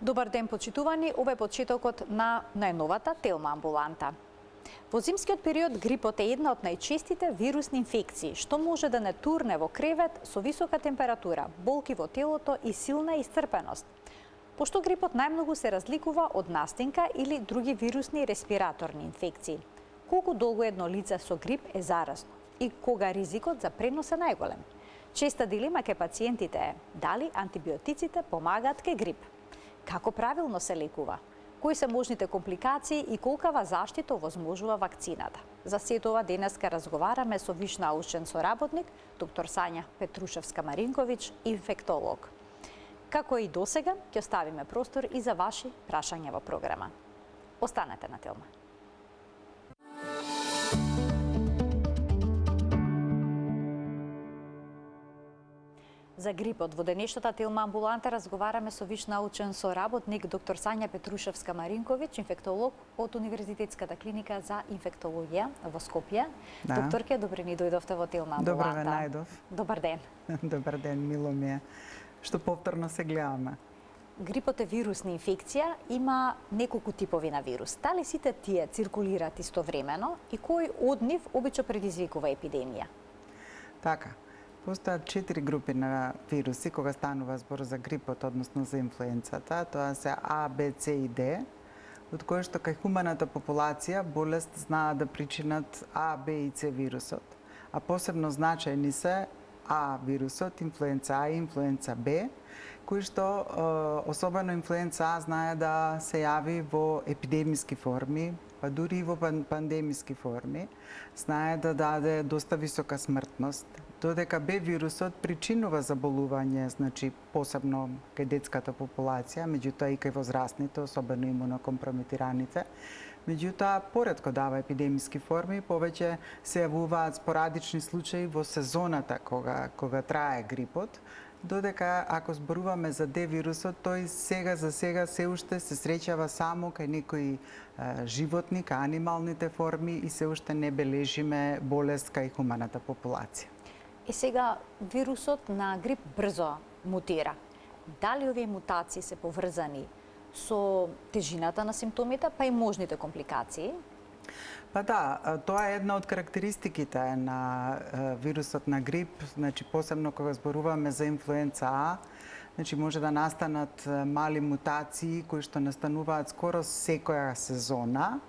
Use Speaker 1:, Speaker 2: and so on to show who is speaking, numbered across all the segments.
Speaker 1: Добар ден, почитувани, ова е почетокот на најновата Телма амбуланта. Во зимскиот период грипот е една од најчестите вирусни инфекции, што може да не турне во кревет со висока температура, болки во телото и силна исцрпеност. Пошто грипот најмногу се разликува од настинка или други вирусни респираторни инфекции. Колку долго едно лице со грип е заразно и кога ризикот за пренос е најголем? Честа дилема кај пациентите е дали антибиотиците помагаат кај грип. Како правилно се лекува? Кои се можните компликации и колкава заштита овозможува вакцината? За сето ова денеска разговараме со виш научен соработник, доктор Сања Петрушевска-Маринковиќ, инфектолог. Како и досега, ќе оставиме простор и за ваши прашања во програма. Останете на Телма. За грипот во денешната Телма амбуланта разговараме со виш научен соработник доктор Сања Петрушевска-Маринковиќ, инфектолог од Универзитетската клиника за инфектологија во Скопје.
Speaker 2: Да.
Speaker 1: Докторке, добре ни дојдовте во Телма амбуланта.
Speaker 2: Добре ве најдов.
Speaker 1: Добар ден.
Speaker 2: Добар ден, мило ми е што повторно се гледаме.
Speaker 1: Грипот е вирусна инфекција, има неколку типови на вирус. Дали сите тие циркулираат истовремено и кој од нив обично предизвикува епидемија?
Speaker 2: Така. Постојат 4 групи на вируси кога станува збор за грипот, односно за инфлуенцата. Тоа се А, Б, С и Д, од кои што кај хуманата популација болест знаат да причинат А, Б и С вирусот. А посебно значајни се А вирусот, инфлуенца А и инфлуенца Б, кои што особено инфлуенца А знае да се јави во епидемиски форми, па дури и во пандемиски форми, знае да даде доста висока смртност, додека Б вирусот причинува заболување, значи посебно кај детската популација, меѓутоа и кај возрастните, особено имунокомпрометираните. Меѓутоа, поретко дава епидемиски форми, повеќе се јавуваат спорадични случаи во сезоната кога трае грипот, додека ако зборуваме за Д вирусот, тој сега за сега се уште се среќава само кај некои животни, кај анималните форми и се уште не бележиме болест кај хуманата популација.
Speaker 1: И сега вирусот на грип брзо мутира. Дали овие мутации се поврзани со тежината на симптомите, па и можните компликации?
Speaker 2: Па да, тоа е една од карактеристиките на вирусот на грип, значи посебно кога зборуваме за инфлуенца А, значи може да настанат мали мутации кои што настануваат скоро секоја сезона,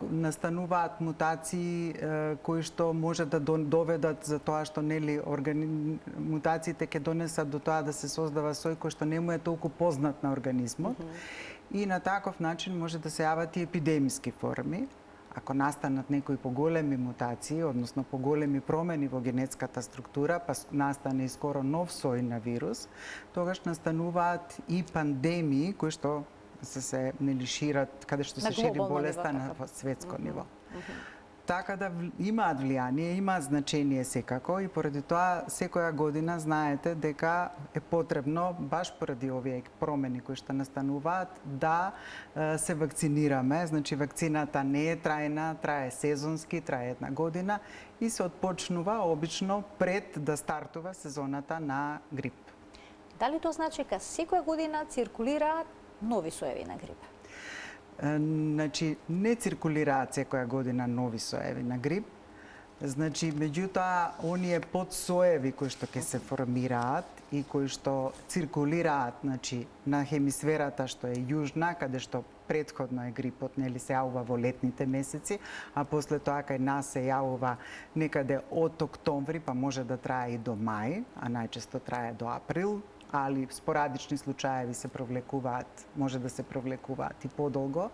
Speaker 2: настануваат мутации кои што може да доведат за тоа што мутациите ќе донесат до тоа да се создава сој кој што не му е толку познат на организмот и на таков начин може да се јават и епидемиски форми. Ако настанат некои поголеми мутации, односно поголеми промени во генетската структура, па настане и скоро нов сој на вирус, тогаш настануваат и пандемии кои што се шират, каде што се шири болеста на светско ниво. Така да имаат влијание, имаат значение секако и поради тоа секоја година знаете дека е потребно, баш поради овие промени кои што настануваат, да се вакцинираме. Значи вакцината не е трајна, трае сезонски, трае една година и се отпочнува обично пред да стартува сезоната на грип.
Speaker 1: Дали тоа значи дека секоја година циркулираат нови соеви на грип?
Speaker 2: Значи, не циркулираат секоја година нови соеви на грип. Значи, меѓутоа, оние подсоеви кои што ќе се формираат и кои што циркулираат, значи, на хемисферата што е јужна, каде што претходно е грипот, нели се јавува во летните месеци, а после тоа кај нас се јавува некаде од октомври, па може да трае и до мај, а најчесто трае до април, али спорадични случаеви се провлекуваат, може да се провлекуваат и подолго.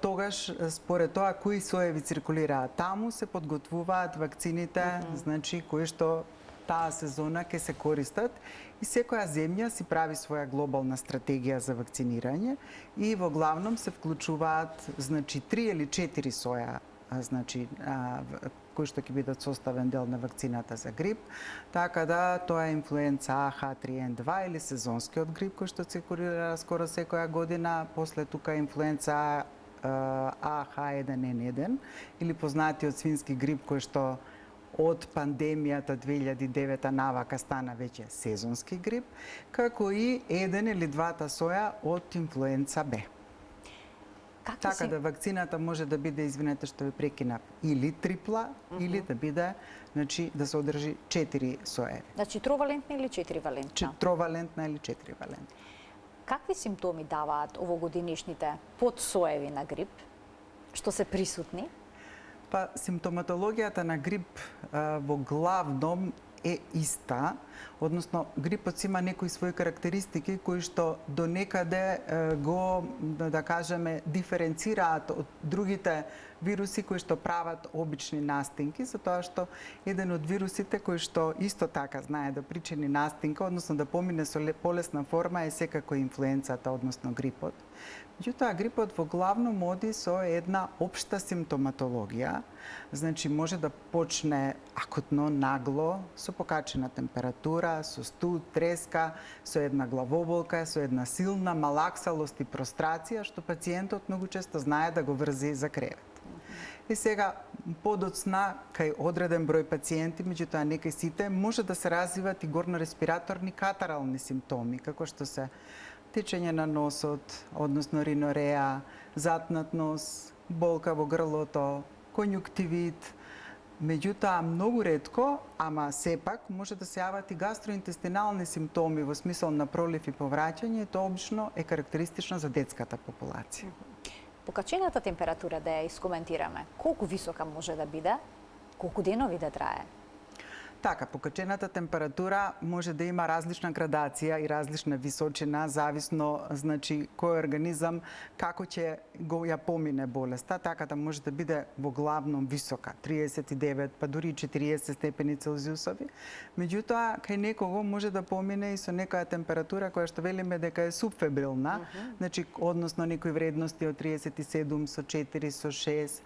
Speaker 2: Тогаш, според тоа кои соеви циркулираат таму, се подготвуваат вакцините, значи кои што таа сезона ќе се користат и секоја земја си прави своја глобална стратегија за вакцинирање и во главном се вклучуваат, значи 3 или 4 соја, значи кои што ќе бидат составен дел на вакцината за грип, така да тоа е инфлуенца А, H3N2 или сезонскиот грип кој што циркулира скоро секоја година, после тука инфлуенца А, H1N1 или познатиот свински грип кој што од пандемијата 2009 навака стана веќе сезонски грип, како и еден или двата соја од инфлуенца Б. Така да вакцината може да биде, извинете што ви прекинав, или трипла, или да биде, значи да се одржи 4 соеви.
Speaker 1: Значи тровалентна или 4-валентна?
Speaker 2: Тровалентна или 4-валентна.
Speaker 1: Какви симптоми даваат овогодинешните подсоеви на грип, што се присутни?
Speaker 2: Па, симптоматологијата на грип во главном е иста, односно грипот има некои своји карактеристики кои што до некаде го, да кажеме, диференцираат од другите вируси кои што прават обични настинки, затоа што еден од вирусите кои што исто така знае да причини настинка, односно да помине со полесна форма е секако инфлуенцата, односно грипот. Меѓутоа, грипот во главном оди со една општа симптоматологија, значи може да почне акутно, нагло, со покачена температура, со студ, треска, со една главоболка, со една силна малаксалост и прострација, што пациентот многу често знае да го врзи за кревет. И сега, подоцна, кај одреден број пациенти, меѓутоа не кај сите, може да се развиват и горнореспираторни катарални симптоми, како што се течење на носот, односно ринореа, затнат нос, болка во грлото, конјуктивит. Меѓутоа, многу ретко, ама сепак, може да се јават и гастроинтестинални симптоми во смисол на пролив и повраќање, и тоа обично е карактеристично за детската популација.
Speaker 1: Покачената температура да ја искоментираме, колку висока може да биде, колку денови да трае?
Speaker 2: Така, покачената температура може да има различна градација и различна височина, зависно, значи, кој организам како ќе го ја помине болеста, така да може да биде во главном висока, 39, па дури 40 степени Целзиусови. Меѓутоа, кај некого може да помине и со некоја температура која што велиме дека е субфебрилна, значи, односно некои вредности од 37 со 4, со 6.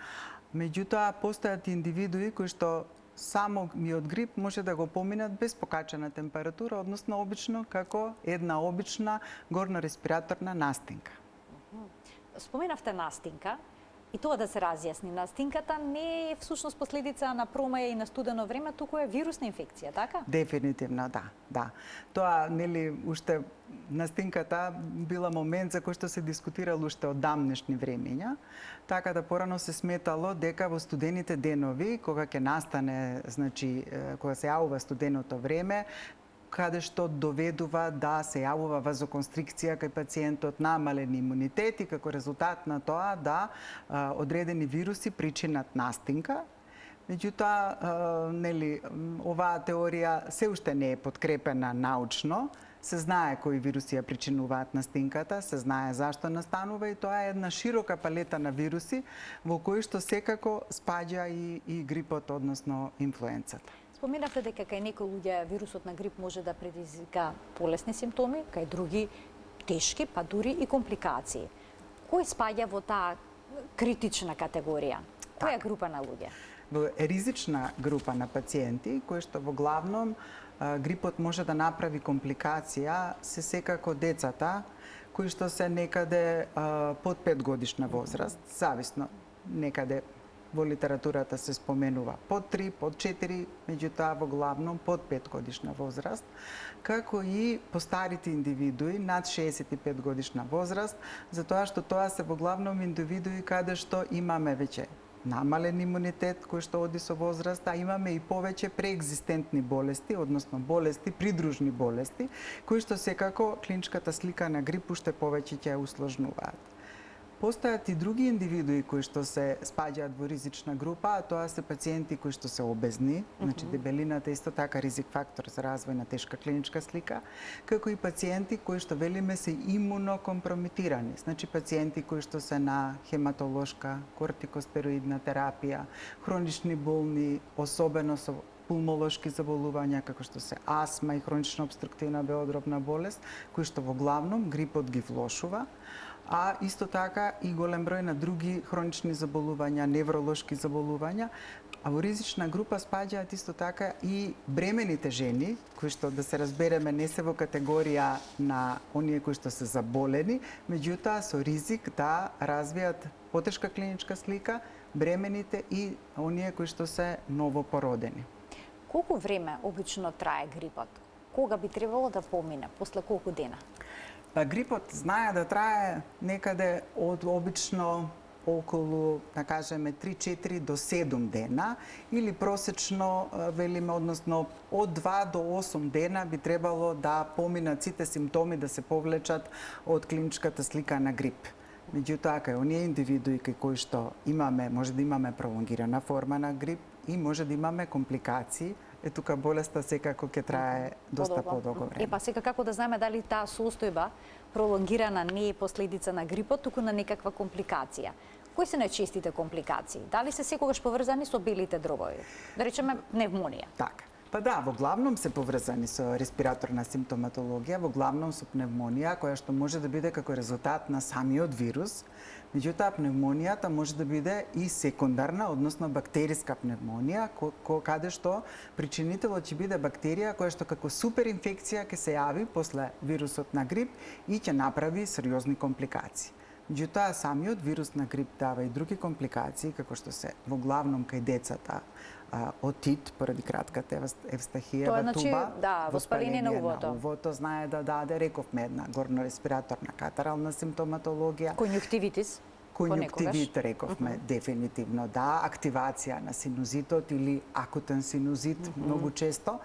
Speaker 2: Меѓутоа, постојат индивидуи кои што само и од грип може да го поминат без покачена температура, односно обично како една обична горнореспираторна настинка.
Speaker 1: Споменавте настинка, и тоа да се разјасни. Настинката не е всушност последица на промаја и на студено време, туку е вирусна инфекција, така?
Speaker 2: Дефинитивно, да. Тоа, нели, уште настинката била момент за кој што се дискутирал уште од дамнешни времења, така да порано се сметало дека во студените денови, кога ќе настане, значи, кога се јавува студеното време, каде што доведува да се јавува вазоконстрикција кај пациентот, намален имунитет и како резултат на тоа да одредени вируси причинат настинка. Меѓутоа, нели, оваа теорија се уште не е подкрепена научно. Се знае кои вируси ја причинуваат настинката, се знае зашто настанува и тоа е една широка палета на вируси во кои што секако спаѓа и грипот, односно инфлуенцата.
Speaker 1: Споменавте дека кај некои луѓе вирусот на грип може да предизвика полесни симптоми, кај други тешки, па дури и компликации. Кој спаѓа во таа критична категорија? Која група на луѓе?
Speaker 2: Во ризична група на пациенти, кои што во главном грипот може да направи компликација, се секако децата, кои што се некаде под 5 годишна возраст, зависно, некаде во литературата се споменува под 3, под 4, меѓутоа во главном под 5 годишна возраст, како и постарите индивидуи над 65 годишна возраст, затоа што тоа се во главном индивидуи каде што имаме веќе намален имунитет кој што оди со возраст, а имаме и повеќе преекзистентни болести, односно болести, придружни болести, кои што секако клиничката слика на грип уште повеќе ќе ја усложнуваат. Постојат и други индивидуи кои што се спаѓаат во ризична група, а тоа се пациенти кои што се обезни, значи дебелината е исто така ризик фактор за развој на тешка клиничка слика, како и пациенти кои што велиме се имунокомпрометирани, значи пациенти кои што се на хематолошка, кортикостероидна терапија, хронични болни, особено со пулмолошки заболувања како што се астма и хронична обструктивна беодробна болест, кои што во главном грипот ги влошува, а исто така и голем број на други хронични заболувања, невролошки заболувања, а во ризична група спаѓаат исто така и бремените жени, кои што, да се разбереме, не се во категорија на оние кои што се заболени, меѓутоа со ризик да развијат потешка клиничка слика, бремените и оние кои што се новопородени.
Speaker 1: Колку време обично трае грипот? Кога би требало да помине? После колку дена?
Speaker 2: Па грипот знае да трае некаде од обично околу, да кажеме, 3-4 до 7 дена или просечно велиме, односно од 2 до 8 дена би требало да поминат сите симптоми да се повлечат од клиничката слика на грип. Меѓутоа, кај оние индивидуи кај кои што имаме, може да имаме пролонгирана форма на грип и може да имаме компликации, тука болеста секако ќе трае доста подолго време.
Speaker 1: Па сега како да знаеме дали таа состојба пролонгирана не е последица на грипот, туку на некаква компликација? Кои се најчестите компликации? Дали се секогаш поврзани со белите дробови? Да речеме пневмонија.
Speaker 2: Така. Па да, во главном се поврзани со респираторна симптоматологија, во главном со пневмонија, која што може да биде како резултат на самиот вирус. Меѓутоа, пневмонијата може да биде и секундарна, односно бактериска пневмонија, каде што причинителот ќе биде бактерија која што како суперинфекција ќе се јави после вирусот на грип и ќе направи сериозни компликации. Меѓутоа, самиот вирус на грип дава и други компликации, како што се во главном кај децата, отит поради кратката евстахијева туба,
Speaker 1: да, воспаление на увото.
Speaker 2: Увото знае да даде, рековме, една горнореспираторна катарална симптоматологија.
Speaker 1: Конјуктивитис.
Speaker 2: Конјуктивит, рековме, дефинитивно да, активација на синузитот или акутен синузит, многу често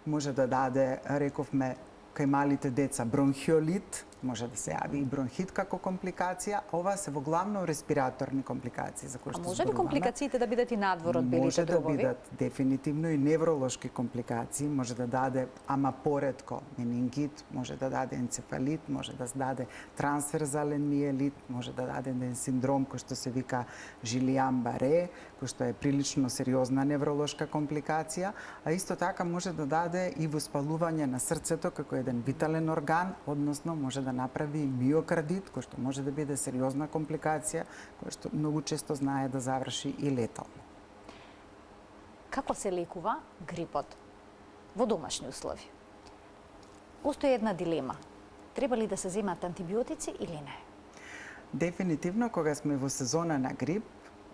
Speaker 2: може да даде, рековме, кај малите деца бронхиолит, може да се јави и бронхит како компликација. Ова се во главно респираторни компликации за кои што
Speaker 1: може ли компликациите да бидат и надвор од белите дробови?
Speaker 2: Може да бидат дефинитивно и невролошки компликации, може да даде, ама поретко, менингит, може да даде енцефалит, може да даде трансферзален миелит, може да даде еден синдром кој што се вика Жилијан-Баре, кој што е прилично сериозна невролошка компликација, а исто така може да даде и воспалување на срцето како еден витален орган, односно може да направи миокардит, кој што може да биде сериозна компликација, која што многу често знае да заврши и летално.
Speaker 1: Како се лекува грипот во домашни услови? Постои една дилема. Треба ли да се земат антибиотици или не?
Speaker 2: Дефинитивно, кога сме во сезона на грип,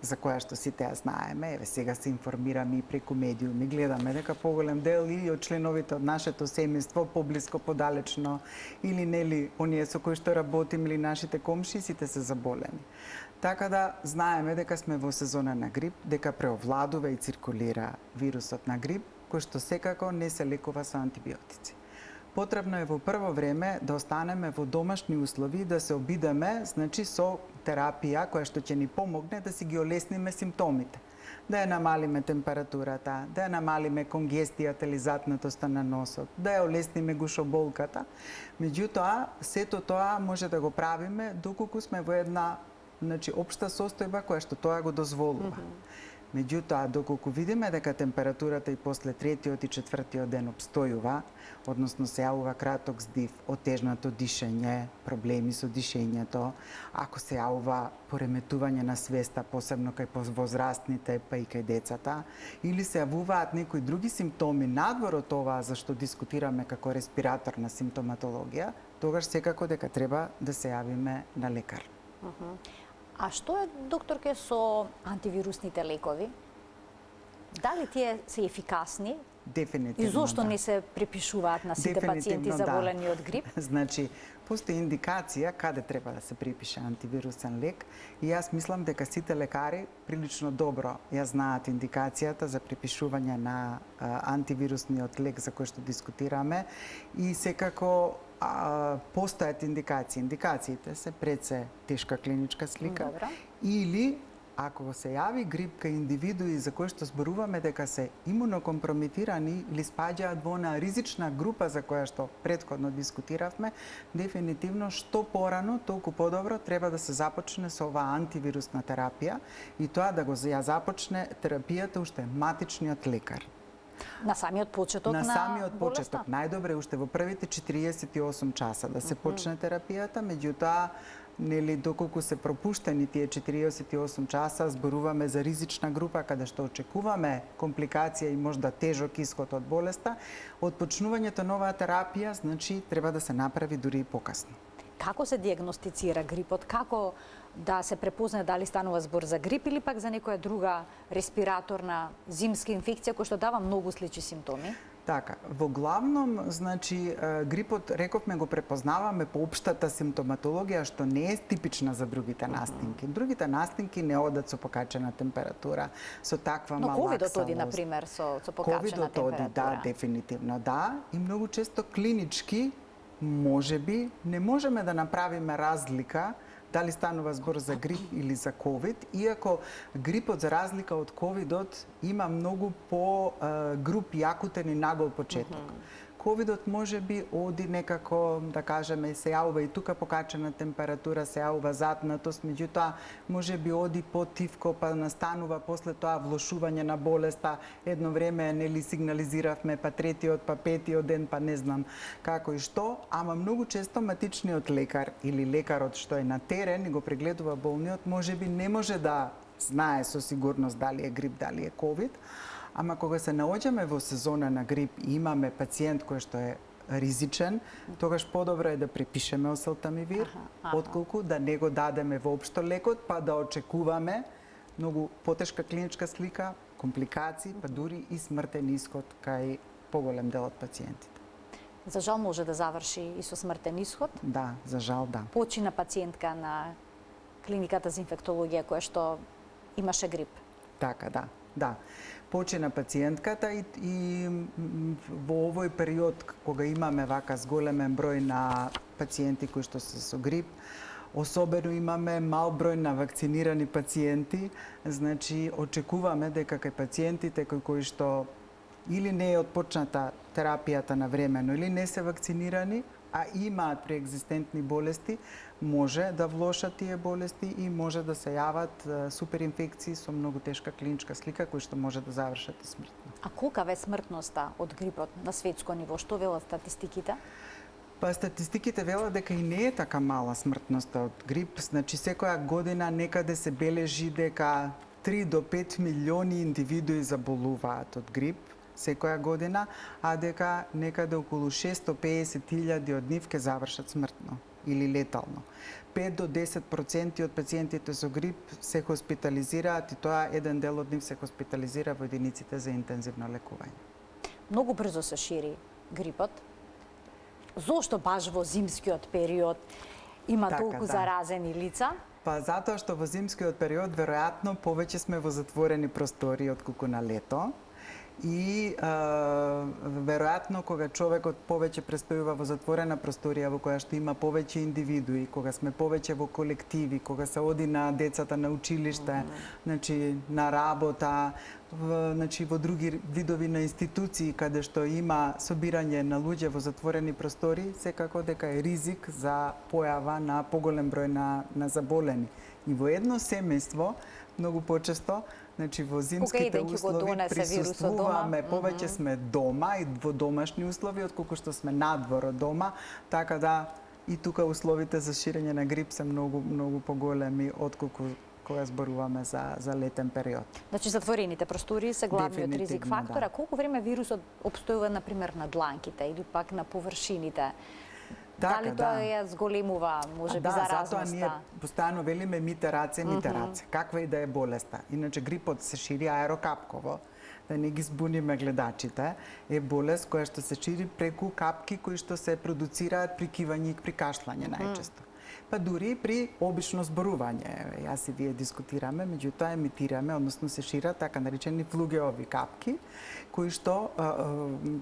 Speaker 2: за која што сите ја знаеме, еве сега се информираме и преку медиуми, гледаме дека поголем дел и од членовите од нашето семејство поблиско, подалечно или нели оние со кои што работим или нашите комши, сите се заболени. Така да знаеме дека сме во сезона на грип, дека преовладува и циркулира вирусот на грип, кој што секако не се лекува со антибиотици. Потребно е во прво време да останеме во домашни услови, да се обидеме, значи со терапија која што ќе ни помогне да си ги олесниме симптомите. Да ја намалиме температурата, да ја намалиме конгестијата или затнатоста на носот, да ја олесниме гушоболката. Меѓутоа, сето тоа може да го правиме доколку сме во една, значи, општа состојба која што тоа го дозволува. Меѓутоа, доколку видиме дека температурата и после третиот и четвртиот ден обстојува, односно се јавува краток здив, отежнато дишење, проблеми со дишењето, ако се јавува пореметување на свеста, посебно кај возрастните, па и кај децата, или се јавуваат некои други симптоми надвор од тоа за што дискутираме како респираторна симптоматологија, тогаш секако дека треба да се јавиме на лекар.
Speaker 1: А што е, докторке, со антивирусните лекови? Дали тие се ефикасни?
Speaker 2: Дефинитивно,
Speaker 1: и зошто
Speaker 2: да.
Speaker 1: не се припишуваат на сите пациенти заболени од грип?
Speaker 2: Значи, постои индикација каде треба да се припише антивирусен лек и јас мислам дека сите лекари прилично добро ја знаат индикацијата за припишување на антивирусниот лек за кој што дискутираме и секако постојат индикации. Индикациите се пред се тешка клиничка слика или ако се јави грип кај индивидуи за кои што зборуваме дека се имунокомпрометирани или спаѓаат во на ризична група за која што претходно дискутиравме, дефинитивно што порано, толку подобро треба да се започне со оваа антивирусна терапија и тоа да го ја започне терапијата уште матичниот лекар.
Speaker 1: На самиот почеток на
Speaker 2: самиот
Speaker 1: болеста?
Speaker 2: почеток, најдобре уште во првите 48 часа да се почне терапијата, меѓутоа нели доколку се пропуштени тие 48 часа, зборуваме за ризична група каде што очекуваме компликација и можда тежок исход од болеста, од почнувањето на оваа терапија, значи треба да се направи дури и покасно.
Speaker 1: Како се диагностицира грипот? Како да се препознае дали станува збор за грип или пак за некоја друга респираторна зимска инфекција која што дава многу слични симптоми?
Speaker 2: Така, во главном, значи, грипот, рековме, го препознаваме по општата симптоматологија, што не е типична за другите настинки. Другите настинки не одат со покачена температура, со таква
Speaker 1: Но
Speaker 2: малаксалост.
Speaker 1: ковидот оди, например, со покачена
Speaker 2: Ковидот
Speaker 1: температура.
Speaker 2: оди, да, дефинитивно, да. И многу често клинички, можеби, не можеме да направиме разлика дали станува збор за грип или за ковид, иако грипот, за разлика од ковидот, има многу по груп јакутен и нагол почеток. Ковидот може би оди некако, да кажеме, се јавува и тука покачена температура, се јавува затнатост, меѓутоа може би оди потивко, па настанува после тоа влошување на болеста. Едно време нели сигнализиравме, па третиот, па петиот ден, па не знам како и што, ама многу често матичниот лекар или лекарот што е на терен и го прегледува болниот, може би не може да знае со сигурност дали е грип, дали е ковид. Ама кога се наоѓаме во сезона на грип и имаме пациент кој што е ризичен, тогаш подобро е да препишеме осалтамивир, отколку да не го дадеме воопшто лекот, па да очекуваме многу потешка клиничка слика, компликации, па дури и смртен исход кај поголем дел од пациентите.
Speaker 1: За жал може да заврши и со смртен исход.
Speaker 2: Да, за жал да.
Speaker 1: Почина пациентка на клиниката за инфектологија која што имаше грип.
Speaker 2: Така, да. Да. Почина пациентката и во овој период кога имаме вака зголемен број на пациенти кои што се со грип, особено имаме мал број на вакцинирани пациенти, значи очекуваме дека кај пациентите кои што или не е отпочната терапијата на времено или не се вакцинирани, а имаат преекзистентни болести, може да влошат тие болести и може да се јават суперинфекции со многу тешка клиничка слика кои што може да завршат и смртно.
Speaker 1: А колка е смртноста од грипот на светско ниво? Што велат статистиките?
Speaker 2: Па статистиките велат дека и не е така мала смртноста од грип, значи секоја година некаде се бележи дека 3 до 5 милиони индивидуи заболуваат од грип секоја година, а дека некаде околу 650.000 од нив ќе завршат смртно или летално. 5 до 10% од пациентите со грип се хоспитализираат и тоа еден дел од нив се хоспитализира во единиците за интензивно лекување.
Speaker 1: Многу брзо се шири грипот. Зошто баш во зимскиот период има
Speaker 2: Така,
Speaker 1: толку
Speaker 2: да.
Speaker 1: заразени лица?
Speaker 2: Па затоа што во зимскиот период веројатно повеќе сме во затворени простори отколку на лето. И веројатно кога човекот повеќе престојува во затворена просторија во која што има повеќе индивидуи, кога сме повеќе во колективи, кога се оди на децата на училиште, значи на работа, значи во други видови на институции каде што има собирање на луѓе во затворени простори, секако дека е ризик за појава на поголем број на заболени. И во едно семејство многу почесто, значи во зимските услови присуствуваме, повеќе сме дома и во домашни услови отколку што сме надвор од дома, така да и тука условите за ширење на грип се многу поголеми отколку кога зборуваме за летен период.
Speaker 1: Значи затворените простории се главниот ризик фактор,
Speaker 2: да.
Speaker 1: а колку време вирусот опстојува например на дланките или пак на површините?
Speaker 2: Така,
Speaker 1: дали тоа ја зголемува, може би, заразноста?
Speaker 2: Затоа ние постојано велиме мите раце. Каква и да е болеста. Иначе грипот се шири аерокапково, да не ги збуниме гледачите, е болест која што се шири преку капки кои што се продуцираат при кивање и при кашлање најчесто. Па дури при обично зборување, јас и вие дискутираме, меѓутоа емитираме, односно се шират така наречени флугеови капки, кои што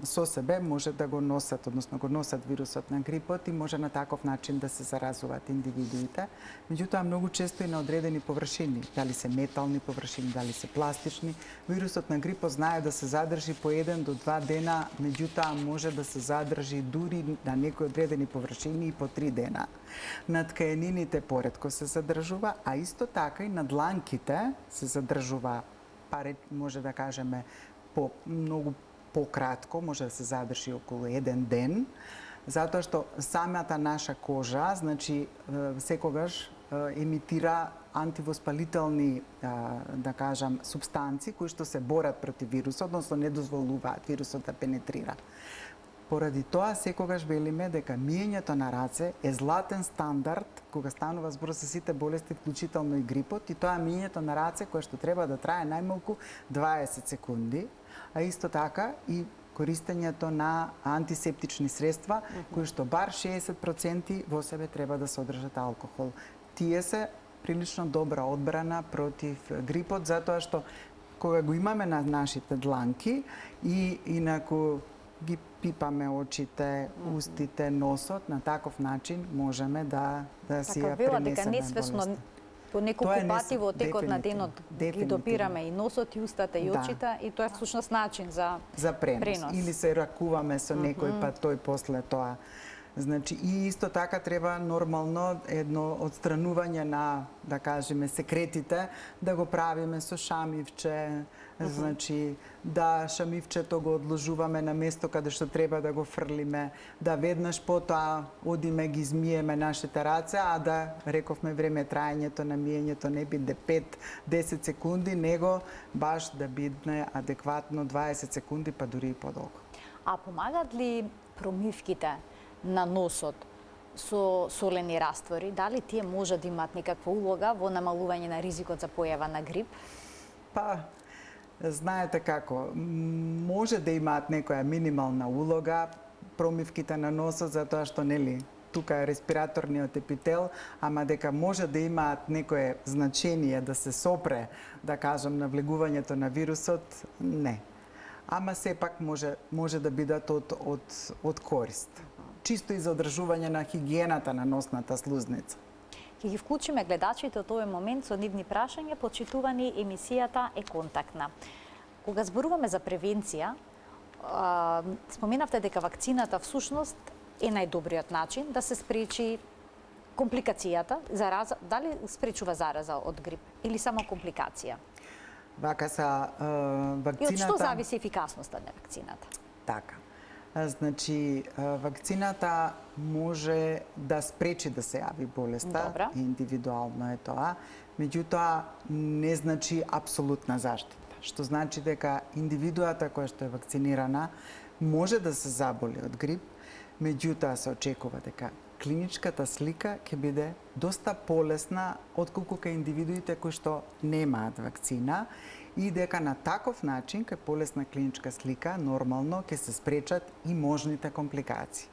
Speaker 2: со себе може да го носат, односно го носат вирусот на грипот и може на таков начин да се заразуваат индивидуите. Меѓутоа многу често и на одредени површини, дали се метални површини, дали се пластични, вирусот на грипот знае да се задржи по 1 до 2 дена, меѓутоа може да се задржи дури на некои одредени површини и по 3 дена. На ткаенините поретко се задржува, а исто така и на дланките се задржува, може да кажеме, многу пократко, може да се задржи околу 1 ден, затоа што самата наша кожа, значи, секогаш емитира антивоспалителни, да кажам, субстанции кои што се борат против вирусот, односно не дозволуваат вирусот да пенетрира. Поради тоа секогаш велиме дека миењето на раце е златен стандард кога станува збор за сите болести, вклучително и грипот, и тоа миењето на раце кое што треба да трае најмалку 20 секунди, а исто така и користењето на антисептични средства, кои што бар 60% во себе треба да содржат алкохол. Тие се прилично добра одбрана против грипот, затоа што кога го имаме на нашите дланки и инаку ги пипаме очите, устите, носот, на таков начин можеме да си ја
Speaker 1: дека
Speaker 2: пренесеме
Speaker 1: несвесно
Speaker 2: болеста.
Speaker 1: по неколку пати во текот на
Speaker 2: дефинитивно,
Speaker 1: денот ги допираме и носот, и устата, и
Speaker 2: Да.
Speaker 1: очите, и тоа е всушност начин за пренос.
Speaker 2: Или се ракуваме со некој, па тој после тоа. Значи, и исто така треба нормално едно отстранување на, да кажеме, секретите, да го правиме со шамивче, значи, да шамивчето го одложуваме на место каде што треба да го фрлиме, да веднаш потоа одиме ги измиеме нашите раце, а да, рековме, време траењето на миењето не биде 5-10 секунди, него баш да биде адекватно 20 секунди, па дури и подолго.
Speaker 1: А помагат ли промивките на носот со солени раствори? Дали тие може да имаат некаква улога во намалување на ризикот за појава на грип?
Speaker 2: Па, знаете како, може да имаат некоја минимална улога промивките на носот, затоа што, нели, тука е респираторниот епител, ама дека може да имаат некое значение да се сопре, да кажам, навлегувањето на вирусот, не. Ама сепак може да бидат од корист. Чисто и за одржување на хигиената на носната слузница.
Speaker 1: Ќе ги вклучиме гледачите од овој момент со нивни прашања, почитувани, емисијата е контактна. Кога зборуваме за превенција, споменавте дека вакцината всушност е најдобриот начин да се спречи компликацијата, зараза, дали спречува зараза од грип или само компликација?
Speaker 2: Вака са вакцината...
Speaker 1: И од што зависи ефикасноста на вакцината?
Speaker 2: Така. Значи, вакцината може да спречи да се јави болеста,
Speaker 1: Добра.
Speaker 2: индивидуално е тоа, меѓутоа не значи апсолутна заштита, што значи дека индивидуата која што е вакцинирана може да се заболи од грип, меѓутоа се очекува дека клиничката слика ќе биде доста полесна отколку кај индивидуите кои што немаат вакцина, и дека на таков начин, кај полесна клиничка слика, нормално ќе се спречат и можните компликации.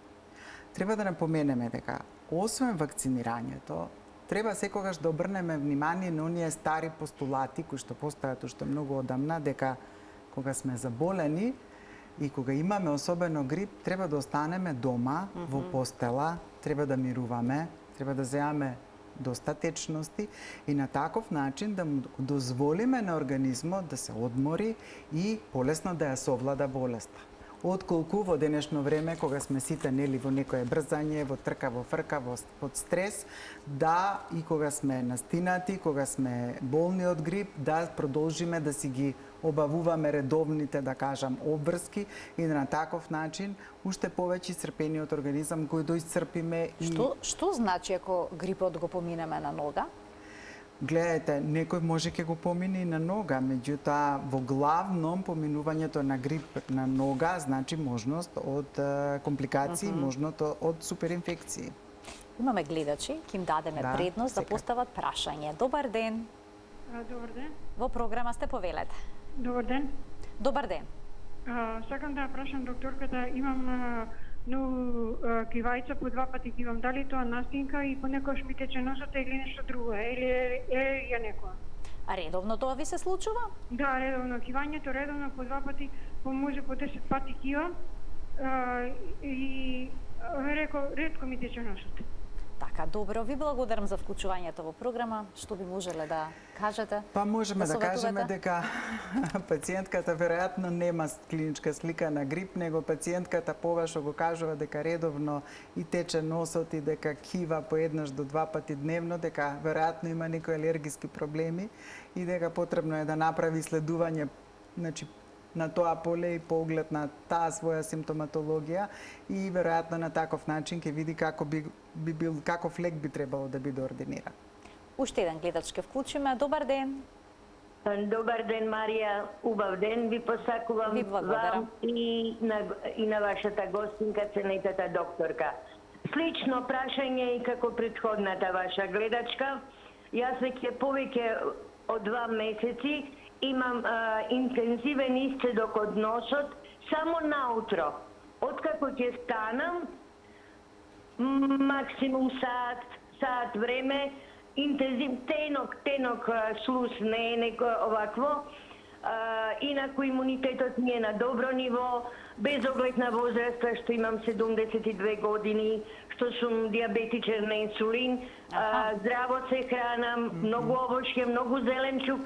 Speaker 2: Треба да напоменеме дека, освен вакцинирањето, треба секогаш да обрнеме внимание на оние стари постулати кои што постојат уште многу одамна, дека кога сме заболени и кога имаме особено грип, треба да останеме дома, во постела, треба да мируваме, треба да земаме доста течности и на таков начин да му дозволиме на организмот да се одмори и полесно да ја совлада болеста. Отколку во денешно време, кога сме сите нели во некое брзање, во трка, во фрка, под стрес, да и кога сме настинати, кога сме болни од грип, да продолжиме да си ги обавуваме редовните, да кажам, обврски и на таков начин уште повеќе исцрпениот организам кој да исцрпиме и...
Speaker 1: Што значи ако грипот го поминеме на нога?
Speaker 2: Гледајте, некој може ќе го помине и на нога, меѓутоа во главном поминувањето на грип на нога значи можност од компликации, можност од суперинфекции.
Speaker 1: Имаме гледачи, ќе им дадеме предност да постават прашање. Добар ден.
Speaker 3: Добар ден.
Speaker 1: Во програма сте, повелете.
Speaker 3: Добар ден.
Speaker 1: Добар ден.
Speaker 3: Сакам да прашам докторката, имам кивајца по 2 пати кивам. Дали тоа настинка и понекогаш ми тече носот или нешто друго, или е некоја?
Speaker 1: А редовно тоа ви се случува?
Speaker 3: Да, редовно. Кивањето редовно по 2 пати, може по 10 пати кивам и ретко ми тече носот.
Speaker 1: Така, добро. Ви благодарам за вклучувањето во програма. Што би можеле да кажете?
Speaker 2: Па можеме да кажеме
Speaker 1: советувате?
Speaker 2: дека пациентката веројатно нема клиничка слика на грип, него пациентката повеќе го кажува дека редовно и тече носот и дека кива по 1 до 2 пати дневно, дека веројатно има некои алергиски проблеми и дека потребно е да направи следување, значи на тоа поле и поглед на таа своја симптоматологија и веројатно на таков начин ќе види како би бил, каков лек би требало да биде ординиран.
Speaker 1: Уште еден гледач ке вклучиме. Добар ден.
Speaker 4: Добар ден, Марија, убав ден ви посакувам
Speaker 1: Ви благодарам.
Speaker 4: вам и на вашата гостинка, ценетата докторка. Слично прашање и како претходната ваша гледачка, јас веќе повеќе од 2 месеци имам интензивен исцедок од носот само наутро. Откако ќе станам, максимум саат време, тенок слус, не е неко овакво. Инаку имунитетот ми е на добро ниво, без оглед на возраста, што имам 72 години, што сум диабетичен на инсулин, здраво се хранам, многу овошје, многу зеленчук,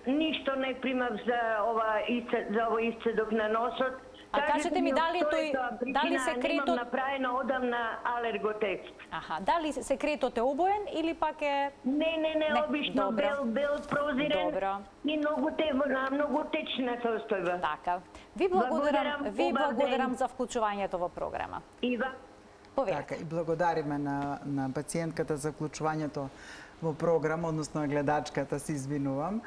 Speaker 4: ништо не примав за овој исцедок на носот.
Speaker 1: А кажете ми, дали секретот...
Speaker 4: Немам направено одамна алерготест.
Speaker 1: Дали секретот е обоен или пак е...
Speaker 4: Не, обично бел прозирен.
Speaker 1: Добро.
Speaker 4: И многу течна состојба.
Speaker 1: Така. Ви благодарам за вклучувањето во програма.
Speaker 4: Ива.
Speaker 2: Така, и благодариме на пациентката за вклучувањето во програма, односно гледачката, се извинувам.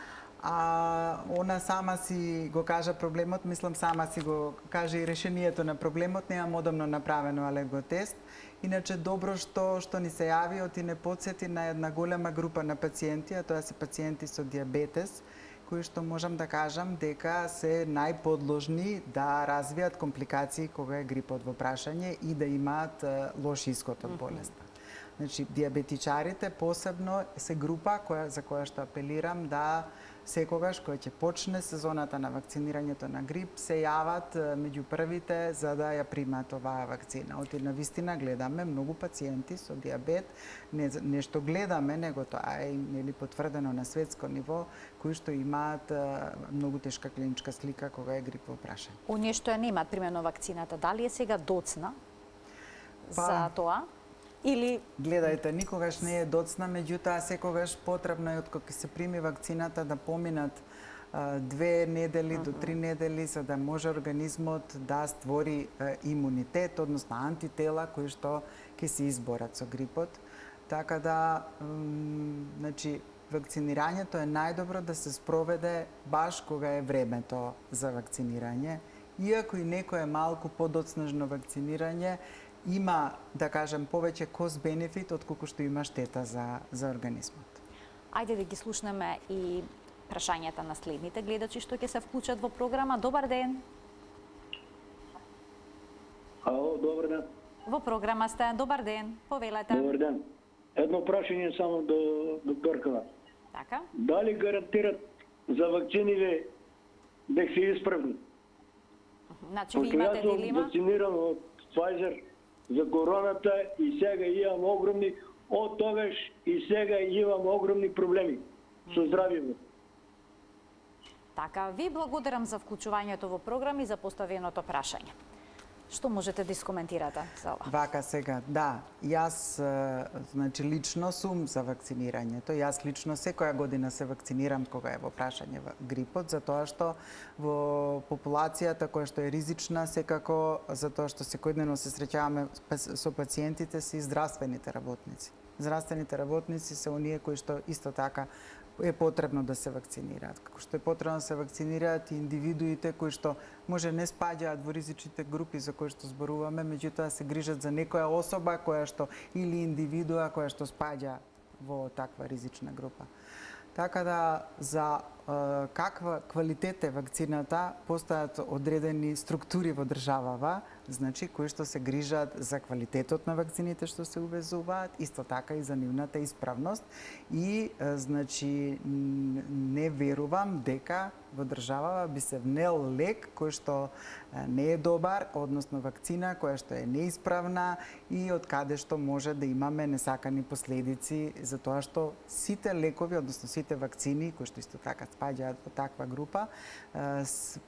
Speaker 2: Она сама си го кажа проблемот, мислам сама си го кажа и решението на проблемот, немам одамно направено алерготест. Иначе добро што ни се јави, оти не подсети на една голема група на пациенти, а тоа се пациенти со диабетес, кои што можам да кажам дека се најподложни да развијат компликации кога е грипот во прашање и да имаат лош исход од болеста. Значи, диабетичарите посебно се група за која што апелирам да секогаш која ќе почне сезоната на вакцинирањето на грип се јават меѓу првите за да ја примат оваа вакцина. Оти навистина гледаме многу пациенти со диабет, не што гледаме, него тоа е нели потврдено на светско ниво, кои што имаат многу тешка клиничка слика кога е грип во прашање.
Speaker 1: Оние што ја немаат примено вакцината, дали е сега доцна за тоа? Или...
Speaker 2: Гледајте, никогаш не е доцна, меѓутоа секогаш потребно е откако се прими вакцината да поминат 2 недели до 3 недели за да може организмот да створи имунитет, односно антитела кои што ќе се изборат со грипот. Така да, значи, вакцинирањето е најдобро да се спроведе баш кога е времето за вакцинирање. Иако и некој е малку подоцнежно вакцинирање, има, да кажем, повеќе кост-бенефит отколку што има штета за организмот.
Speaker 1: Ајде да ги слушнеме и прашањата на следните гледачи што ќе се вклучат во програма. Добар ден.
Speaker 5: Ало, добар ден.
Speaker 1: Во програма сте. Добар ден. Повелете.
Speaker 5: Добар ден. Едно прашање само до докторкава.
Speaker 1: Така.
Speaker 5: Дали гарантират за вакцините дека се исправни?
Speaker 1: Значи ви имате дилема?
Speaker 5: Јас сум вакциниран од Pfizer за короната и сега имам огромни, од тогаш и сега имам огромни проблеми со здравјето.
Speaker 1: Така, ви благодарам за вклучувањето во програми и за поставеното прашање. Што можете да искоментирате за ова?
Speaker 2: Вака сега, да, јас значи лично сум за вакцинирањето. Јас лично секоја година се вакцинирам кога е во прашање грипот, затоа што во популацијата која што е ризична, секако затоа што секојдневно се среќаваме со пациентите се и здравствените работници. Здравствените работници се оние кои што исто така е потребно да се вакцинираат. Како што е потребно да се вакцинираат и индивидуите кои што може не спаѓаат во ризичните групи за кои што зборуваме, меѓутоа се грижат за некоја особа која што или индивидуа која што спаѓа во таква ризична група. Така да за каква квалитет е вакцината, постојат одредени структури во државава, значи кои што се грижат за квалитетот на вакцините што се увезуваат, исто така и за нивната исправност и значи не верувам дека во државава би се внел лек кој што не е добар, односно вакцина која што е неисправна и од каде што може да имаме несакани последици за тоа што сите лекови, односно сите вакцини кои што исто така спаѓаат во таква група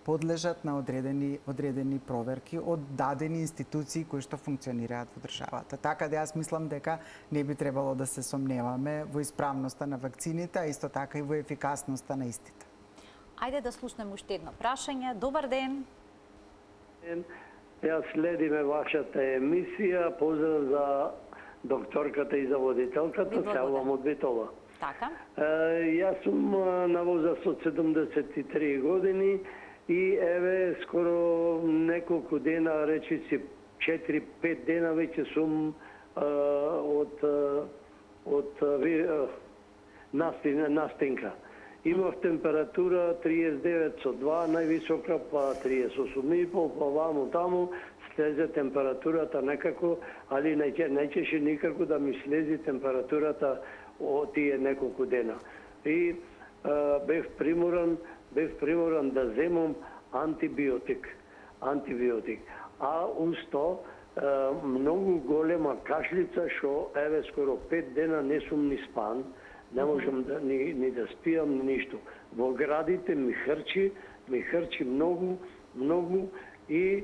Speaker 2: подлежат на одредени проверки од дадени институции кои што функционираат во државата. Така да јас мислам дека не би требало да се сомневаме во исправноста на вакцините, а исто така и во ефикасноста на истите.
Speaker 1: Ајде да слушнеме уште едно прашање. Добар ден.
Speaker 6: Јас следиме вашата емисија. Поздрав за докторката и за водителката. Се јавам од Битола.
Speaker 1: Така.
Speaker 6: Јас сум на возраст од 73 години и еве скоро неколку дена, речиси 4-5 дена веќе сум од настинка. Имав температура 39,2, највисока, па 38,5, па ваму таму слезе температурата некако, али најчеше никако да ми слези температурата од тие неколку дена. И бев приморан да земам антибиотик. А усто многу голема кашлица, што еве скоро 5 дена не сум ни спан, не можам ни да спијам, ни ништо. Во градите ми хрчи многу и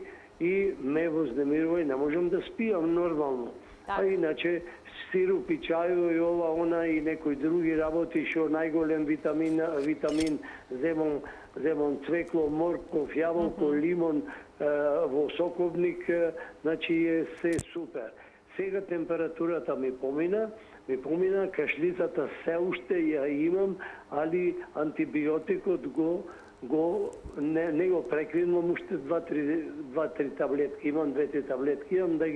Speaker 6: ме вознемирува и не можам да спијам нормално. А иначе сируп и чају и ова, она и некои други работи, што најголем витамин земам цвекло, морков, јаболко, лимон во соковник, значи е се супер. Сега температурата ми помина, кашлицата се уште ја имам, али антибиотикот не го прекинувам, уште 2-3 таблетки, имам 2-3 таблетки, имам да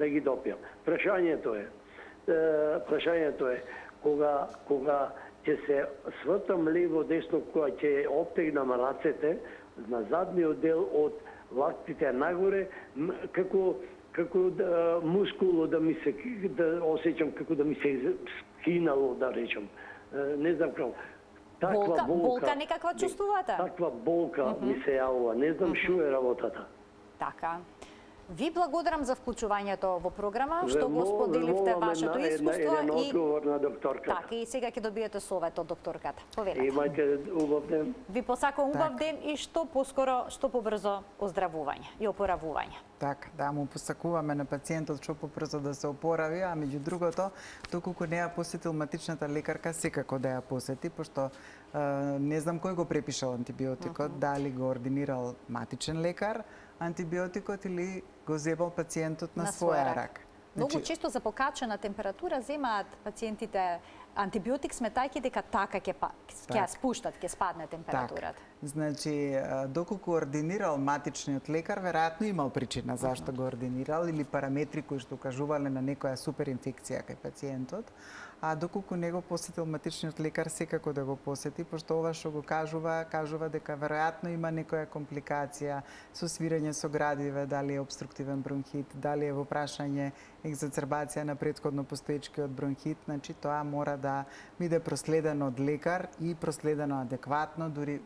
Speaker 6: ги допјам. Прашањето е, кога ќе се свртам лево десно, кога ќе оптегнам рацете на задниот дел од лактите нагоре, како мускуло да ми се осеќам како да ми се скинало, да речам. Не знам како.
Speaker 1: Болка некаква чувствувате?
Speaker 6: Таква болка ми се јавува. Не знам што е работата.
Speaker 1: Така. Ви благодарам за вклучувањето во програма, што го споделивте вашето искуство
Speaker 6: и одговор на докторката.
Speaker 1: Така, и сега ќе добиете совет од докторката. Повелете.
Speaker 6: Имајте убав ден.
Speaker 1: Ви посакувам убав ден и што поскоро, што побрзо оздравување и опоравување.
Speaker 2: Така, да му посакуваме на пациентот што побрзо да се опорави, а меѓу другото, доколку не ја посетил матичната лекарка, секако да ја посети, пошто не знам кој го препишал антибиотикот, дали го ординирал матичен лекар, антибиотикот или го зебал пациентот на своја рак.
Speaker 1: Многу често за покачена температура земаат пациентите антибиотик сметајќи дека така ќе ја спуштат, ќе спадне температурата.
Speaker 2: Значи, доколку ординирал матичниот лекар, веројатно имал причина зашто го ординирал или параметри кои што укажувале на некоја суперинфекција кај пациентот, а доколку не го посетил матичниот лекар, секако да го посети, пошто ова што го кажува дека веројатно има некоја компликација со свирање со градиве, дали е обструктивен бронхит, дали е во прашање екзацербација на претходно постоечкиот бронхит, значи тоа мора да биде проследено од лекар и проследено адекватно, дури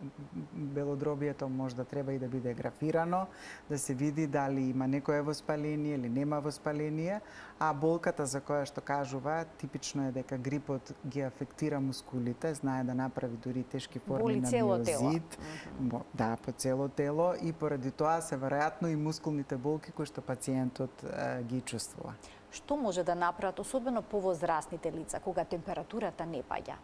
Speaker 2: белодробието можда треба и да биде графирано, да се види дали има некое воспаление или нема воспаление, а болката за која што кажува, типично е дека грипот ги афектира мускулите, знае да направи дури тешки форми на миозит. Да, по цело тело и поради тоа се веројатно и мускулните болки кои што пациентот ги чувствува.
Speaker 1: Што може да направат, особено повозрастните лица, кога температурата не паѓа?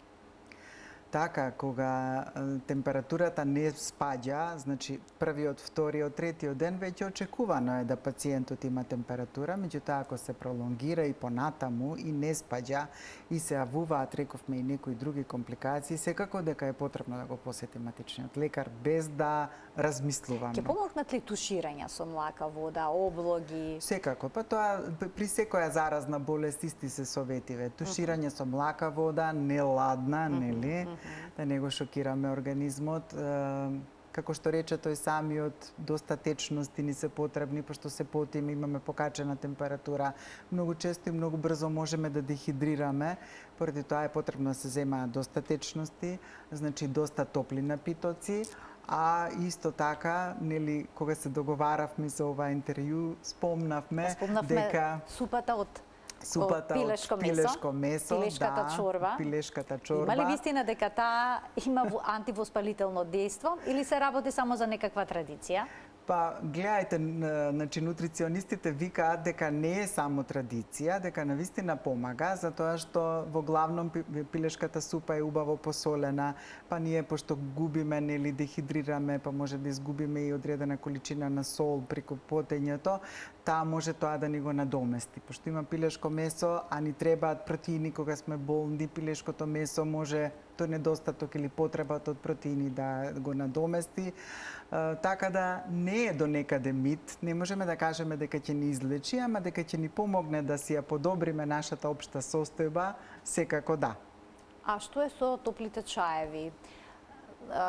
Speaker 2: Така, кога температурата не спаѓа, значи првиот, вториот, третиот ден, веќе очекувано е да пациентот има температура, меѓутоа ако се пролонгира и понатаму и не спаѓа и се јавуваат, рековме, и некои други компликации, секако дека е потребно да го посети матичниот лекар без да размислуваме.
Speaker 1: Ќе помогнат ли туширања со млака вода, облоги?
Speaker 2: Секако, па тоа при секоја заразна болест исти се советиве. Туширање со млака вода, не ладна, нели? Да не го шокираме организмот. Како што рече тој самиот, доста течности ни се потребни, пошто се потим имаме покачена температура. Многу често и многу брзо можеме да дехидрираме, поради тоа е потребно да се земаат доста течности, значи доста топли напитоци, а исто така, нели, кога се договаравме за ова интервју, спомнавме дека
Speaker 1: супата од
Speaker 2: пилешко месо,
Speaker 1: пилешката чорба.
Speaker 2: Пилешката чорба.
Speaker 1: Има ли вистина дека таа има антивоспалително дејство или се работи само за некаква традиција?
Speaker 2: Па, гледајте, значи, нутриционистите викаат дека не е само традиција, дека навистина помага, затоа што во главном пилешката супа е убаво посолена, па ние, пошто губиме, нели, дехидрираме, па може да изгубиме и одредена количина на сол преку потењето, таа може тоа да ни го надомести. Пошто има пилешко месо, а ни требаат протеини кога сме болни, пилешкото месо може тој недостаток или потребата од протеини да го надомести. Така да не е до некаде мит, не можеме да кажеме дека ќе ни излечи, ама дека ќе ни помогне да си ја подобриме нашата општа состојба, секако да.
Speaker 1: А што е со топлите чаеви,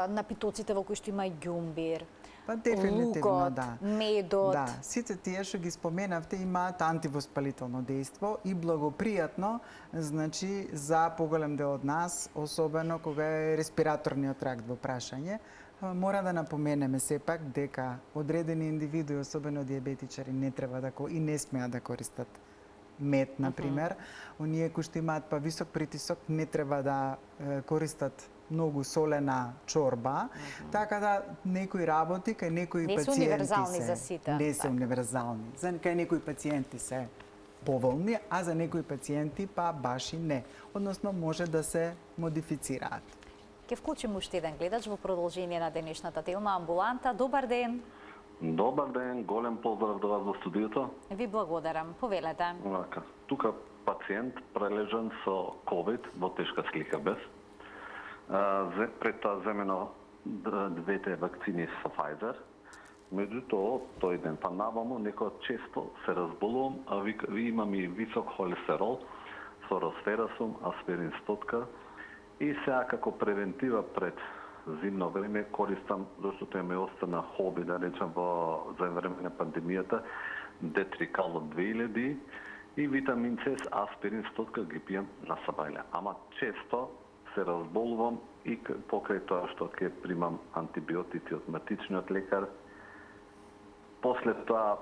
Speaker 1: напитоците во кои што има ѓумбир,
Speaker 2: Па дефинитивно
Speaker 1: лукот,
Speaker 2: да.
Speaker 1: медот?
Speaker 2: Да, сите тие што ги споменавте имаат антивоспалително дејство и благопријатно, значи за поголем дел од нас, особено кога е респираторниот тракт во прашање. Мора да напоменеме сепак дека одредени индивидуи, особено диабетичари, не треба да и не смеат да користат мед, например. Оние кои што имаат па висок притисок не треба да користат многу солена чорба, така да некои работи кај некои
Speaker 1: Не се
Speaker 2: пациенти
Speaker 1: универзални за сите,
Speaker 2: не се
Speaker 1: така.
Speaker 2: универзални. За кај некои пациенти се поволни, а за некои пациенти па баш и не. Односно може да се модифицираат.
Speaker 1: Ке вклучим уште еден гледач во продолжение на денешната тема амбуланта. Добар ден.
Speaker 7: Добар ден, голем поздрав до вас во студиото.
Speaker 1: Ви благодарам. Повелете.
Speaker 7: Вака, тука пациент прележан со COVID во тешка слика без. Пред тоа земено двете вакцини со Pfizer. Меѓутоа, тој ден па наваму некој често се разболувам, а ви имам и висок холестерол, со росферасум, аспирин стотка, и сега како превентива пред зимно време користам, зашто тоа ме остана хоби, да речам, за време на пандемијата, Детрикал од 2000 и витамин С, аспирин стотка ги пијам на сабајле. Ама често се разболувам и покрај тоа што ќе примам антибиотици од матичниот лекар. После тоа,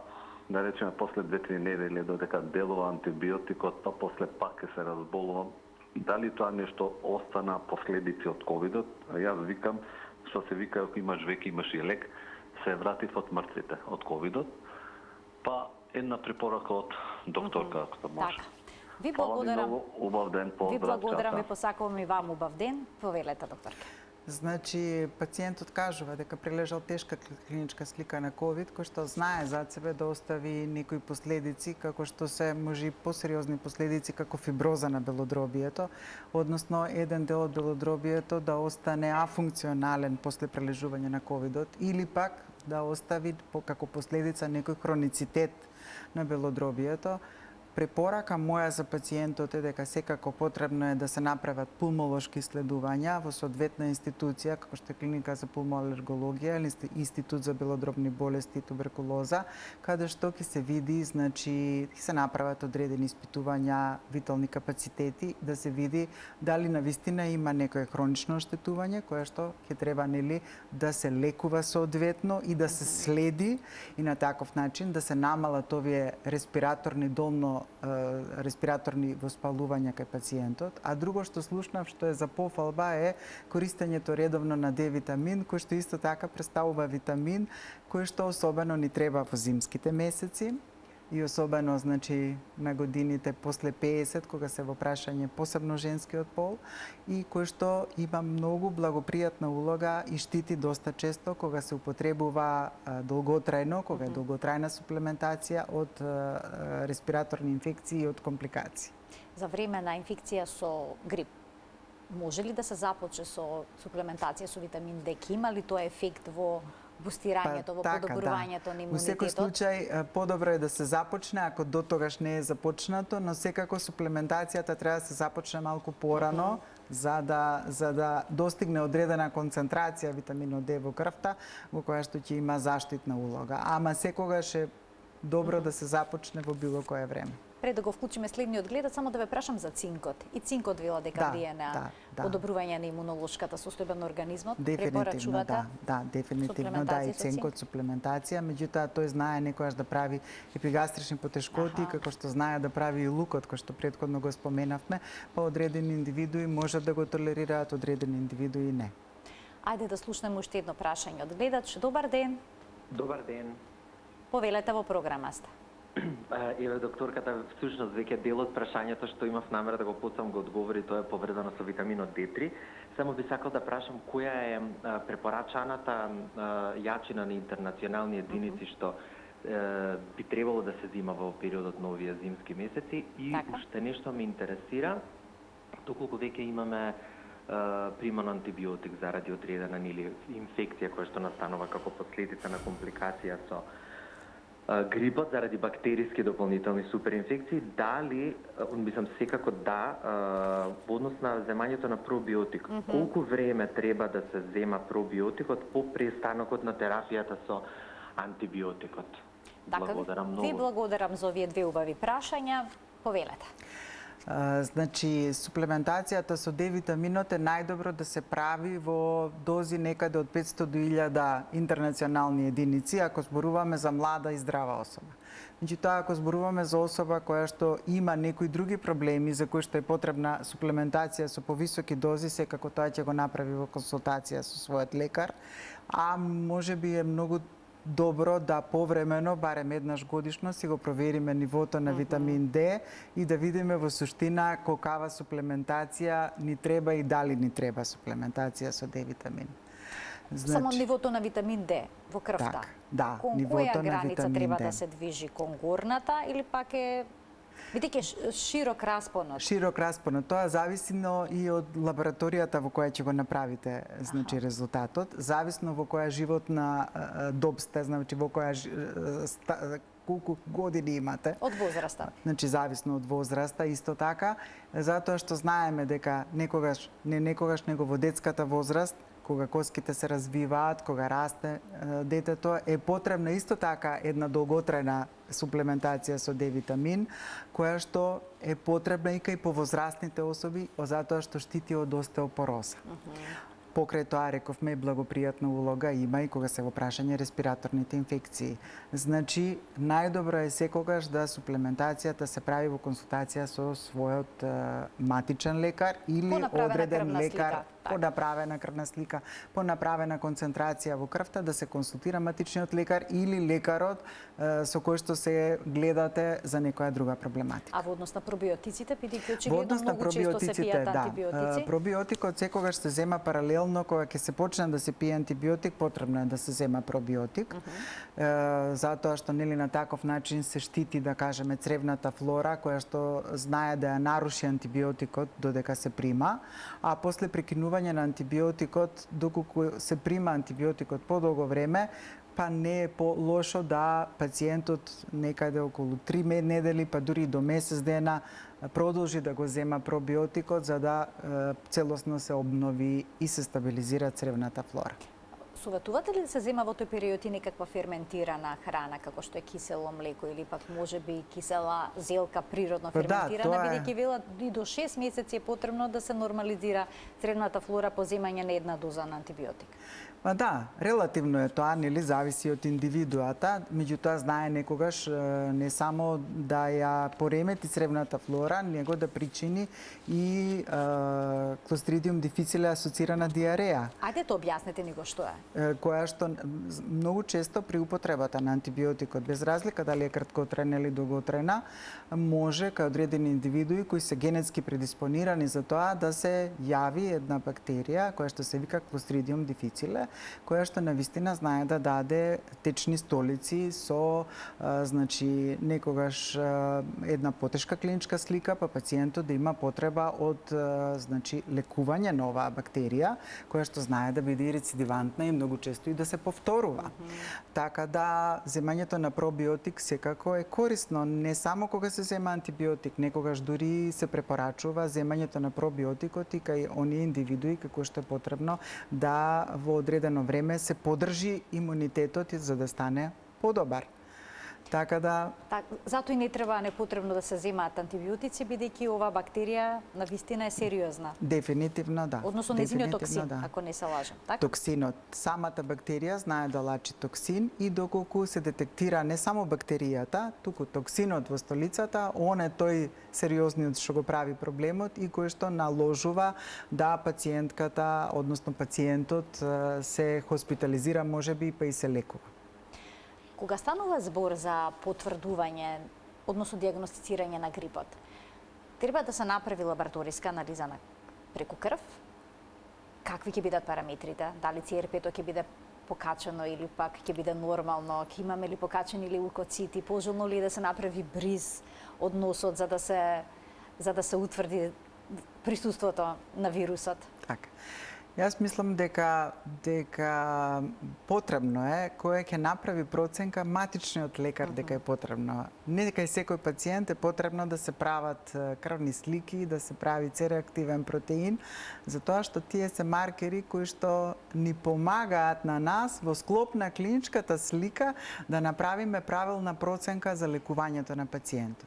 Speaker 7: да речеме, после 2-3 недели додека делува антибиотикот, па после пак ќе се разболувам. Дали тоа нешто остана последици од ковидот? Јас викам, што се вика, ако имаш веќе имаш и лек, се вратив од мртвите од ковидот. Па една препорака од докторка, ако може.
Speaker 1: Така. Ви благодарам.
Speaker 7: Фала ви многу, убав ден,
Speaker 1: Ви
Speaker 7: поздрав.
Speaker 1: благодарам,
Speaker 7: чао.
Speaker 1: ви посакувам и вам убав ден. Повелете, докторка.
Speaker 2: Значи, пациентот кажува дека прележал тешка клиничка слика на COVID, кој што знае зад себе да остави некои последици, како што се може и посериозни последици, како фиброза на белодробието, односно еден дел од белодробието да остане афункционален после прележување на COVID-от, или пак да остави како последица некој хроницитет на белодробието. Препорака моја за пациентот е дека секако потребно е да се направат пулмолошки иследувања во соодветна институција, како што е Клиника за пулмоалергологија или Институт за белодробни болести и туберкулоза, каде што ќе се види, значи, ќе се направат одредени испитувања, витални капацитети, да се види дали навистина има некое хронично оштетување, кое што ќе треба, нели, да се лекува соодветно и да се следи и на таков начин да се намалат овие респираторни респираторни воспалувања кај пациентот, а друго што слушнав што е за пофалба е користењето редовно на D-витамин, кој што исто така представува витамин кој што особено ни треба во зимските месеци и особено, значи, на годините после 50, кога се во прашање посебно женскиот пол, и кој што има многу благопријатна улога и штити доста често кога се употребува долготрајно, кога е долготрајна суплементација од респираторни инфекции и од компликации.
Speaker 1: За време на инфекција со грип, може ли да се започне со суплементација со витамин D? Има ли тоа ефект во бустирањето, во подобрувањето на имунитетот?
Speaker 2: Во секој случај, подобро е да се започне, ако до тогаш не е започнато, но секако суплементацијата треба да се започне малку порано, за да достигне одредена концентрација витаминот D во крвта, во која што ќе има заштитна улога. Ама секогаш е добро да се започне во било кое време.
Speaker 1: Пред да го вклучиме следниот гледач, само да ве прашам за цинкот. И цинкот вела дека влие на подобрување на имунолошката состојба на организмот.
Speaker 2: Дефинитивно, дефинитивно, и цинкот, суплементација. Меѓутоа, тој знае некојаш да прави епигастрични потешкоти, како што знае да прави и лукот, кој што претходно го споменавме, па одредени индивидуи можат да го толерираат, одредени индивидуи не.
Speaker 1: Ајде да слушнеме уште едно прашање од гледач. Добар ден.
Speaker 8: Добар ден.
Speaker 1: Повелете во програмаста.
Speaker 8: Еве докторката, всушност веќе дел од прашањето што имав намера да го потсам го одговори, тоа е поврзано со витаминот D3. Само би сакал да прашам која е препорачаната јачина на интернационални единици што би требало да се зима во периодот на овие зимски месеци и уште нешто ме интересира, доколку веќе имаме приман антибиотик заради одредена или инфекција која што настанува како последица на компликација со грипот заради бактериски дополнителни суперинфекции, дали, мислам секако да, во однос на земањето на пробиотик, колку време треба да се зема пробиотикот по престанокот на терапијата со антибиотикот? Благодарам многу.
Speaker 1: Ви благодарам за овие две убави прашања. Повелете.
Speaker 2: Значи, суплементацијата со D-витаминот е најдобро да се прави во дози некаде од 500 до 1000 интернационални единици, ако зборуваме за млада и здрава особа. Значи, тоа ако зборуваме за особа која што има некои други проблеми за кои што е потребна суплементација со повисоки дози, секако тоа ќе го направи во консултација со својот лекар, а можеби е многу добро да повремено, барем еднаш годишно, си го провериме нивото на витамин D и да видиме во суштина колкава суплементација ни треба и дали ни треба суплементација со D-витамин.
Speaker 1: Само нивото на витамин D во крвта.
Speaker 2: Да,
Speaker 1: кон
Speaker 2: нивото
Speaker 1: која
Speaker 2: на
Speaker 1: граница
Speaker 2: витамин
Speaker 1: треба
Speaker 2: D.
Speaker 1: да се движи, кон горната или пак е бидејќи широк распонот?
Speaker 2: Широк распонот. Тоа зависно и од лабораторијата во која ќе го направите, значи резултатот, зависно во која животна доб сте, значи во која колку години имате.
Speaker 1: Од возраста.
Speaker 2: Значи зависно од возраста исто така, затоа што знаеме дека некогаш него во детската возраст, кога коските се развиваат, кога расте детето, е потребна исто така една долготрajна суплементација со D-витамин, која што е потребна и кај повозрастните особи, затоа што штити од остеопороза. Покрај тоа, рековме, благопријатна улога има и кога се во прашање респираторните инфекции. Значи, најдобро е секогаш да суплементацијата се прави во консултација со својот матичен лекар или одреден лекар, по направена крвна слика, по направена концентрација во крвта, да се консултира матичниот лекар или лекарот со кој што се гледате за некоја друга проблематика.
Speaker 1: А во однос на пробиотиците, бидејќи очигледно многу често се пијат антибиотици?
Speaker 2: Пробиотикот секогаш се зема паралелно кога ќе се почне да се пие антибиотик, потребно е да се зема пробиотик. Затоа што нели на таков начин се штити, да кажеме, цревната флора која што знае да ја наруши антибиотикот додека се прима, а после прекинување на антибиотикот, доколку се прима антибиотикот подолго време, па не е по-лошо да пациентот некаде околу 3 недели, па дури до месец дена продолжи да го зема пробиотикот за да целосно се обнови и се стабилизира цревната флора.
Speaker 1: Советувате ли да се зема во тој период и некаква ферментирана храна, како што е кисело млеко или пак можеби кисела зелка природно ферментирана, бидејќи велат и до 6 месеци е потребно да се нормализира цревната флора по земање на една доза на антибиотик?
Speaker 2: Да, релативно е тоа, нели, зависи од индивидуата, меѓутоа знае некогаш не само да ја поремети цревната флора, него да причини и Clostridium difficile асоцирана диареја.
Speaker 1: Ајде то објаснете ни го што е.
Speaker 2: Која што многу често при употребата на антибиотикот, без разлика дали е краткотрајна или долготрајна, може кај одредени индивидуи кои се генетски предиспонирани за тоа да се јави една бактерија која што се вика Clostridium difficile, која што навистина знае да даде течни столици со значи некогаш една потешка клиничка слика, па пациентот да има потреба од значи лекување на оваа бактерија, која што знае да биде рецидивантна и многу често и да се повторува. Така да земањето на пробиотик секако е корисно, не само кога се зема антибиотик, некогаш дури се препорачува земањето на пробиотикот и кај оние индивидуи како што е потребно да во одредено време се подржи имунитетот за да стане подобар. Така да...
Speaker 1: Затоа и не треба, не потребно да се земаат антибиотици, бидејќи оваа бактерија навистина е сериозна.
Speaker 2: Дефинитивно да.
Speaker 1: Односно незиниот токсин, ако не се лажам, така?
Speaker 2: Токсинот. Самата бактерија знае да лачи токсин и доколку се детектира не само бактеријата, туку токсинот во столицата, он е тој сериозниот што го прави проблемот и кој што наложува да пациентката, односно пациентот се хоспитализира, можеби па и се лекува.
Speaker 1: Кога станува збор за потврдување, односно диагностицирање на грипот, треба да се направи лабораториска анализа преку крв? Какви ќе бидат параметрите? Дали ЦРП-то ќе биде покачено или пак ќе биде нормално? Ќе имаме ли покачени леукоцити? Пожелно ли е да се направи бриз од носот за да се утврди присуството на вирусот?
Speaker 2: Така. Јас мислам дека потребно е кој ќе направи проценка матичниот лекар дека е потребно. Не дека и секој пациент е потребно да се прават крвни слики, да се прави C-реактивен протеин, затоа што тие се маркери кои што ни помагаат на нас во склоп на клиничката слика да направиме правилна проценка за лекувањето на пациентот.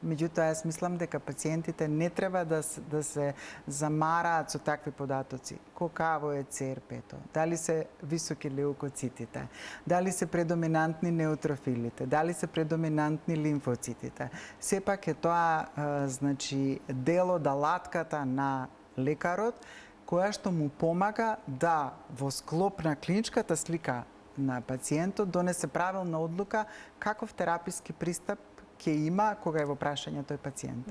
Speaker 2: Меѓутоа, јас мислам дека пациентите не треба да се замараат со такви податоци. Какаво е ЦРП-то, дали се високи леукоцитите, дали се предоминантни неутрофилите, дали се предоминантни лимфоцитите. Сепак е тоа дел од алатката на лекарот, која што му помага да во склоп на клиничката слика на пациентот донесе правилна одлука каков тераписки пристап ќе има кога е во прашање тој пациент.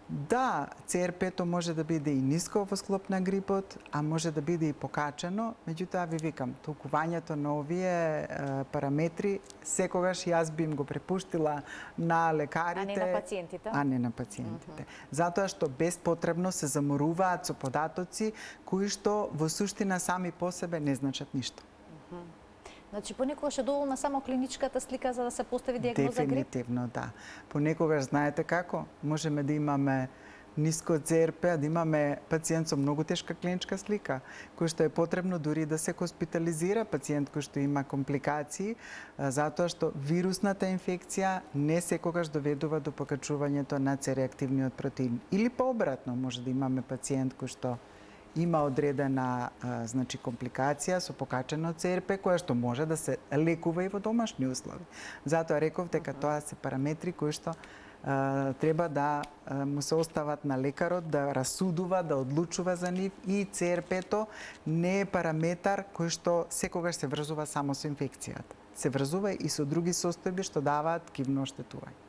Speaker 2: Да, ЦРП-то може да биде и ниско во склоп на грипот, а може да биде и покачено, меѓутоа ви викам, толкувањето на овие параметри секогаш јас би им го препуштила на лекарите,
Speaker 1: а не на пациентите.
Speaker 2: Затоа што беспотребно се заморуваат со податоци кои што во суштина сами по себе не значат ништо.
Speaker 1: Значи, понекогаш е доволна само клиничката слика за да се постави диагноза грип?
Speaker 2: Дефинитивно, да. Понекогаш, знаете како? Можеме да имаме ниско ЦРП, а да имаме пациент со многу тешка клиничка слика, кој што е потребно дури да се хоспитализира, пациент кој што има компликации, затоа што вирусната инфекција не секогаш доведува до покачувањето на C-реактивниот протеин. Или пообратно, може да имаме пациент кој што има одредена компликација со покачено ЦРП, која што може да се лекува и во домашни услови. Затоа реков дека тоа се параметри кои што треба да му се остават на лекарот да расудува, да одлучува за нив, и ЦРП-то не е параметар кој што секогаш се врзува само со инфекцијата. Се врзува и со други состојби што даваат ткивно оштетување.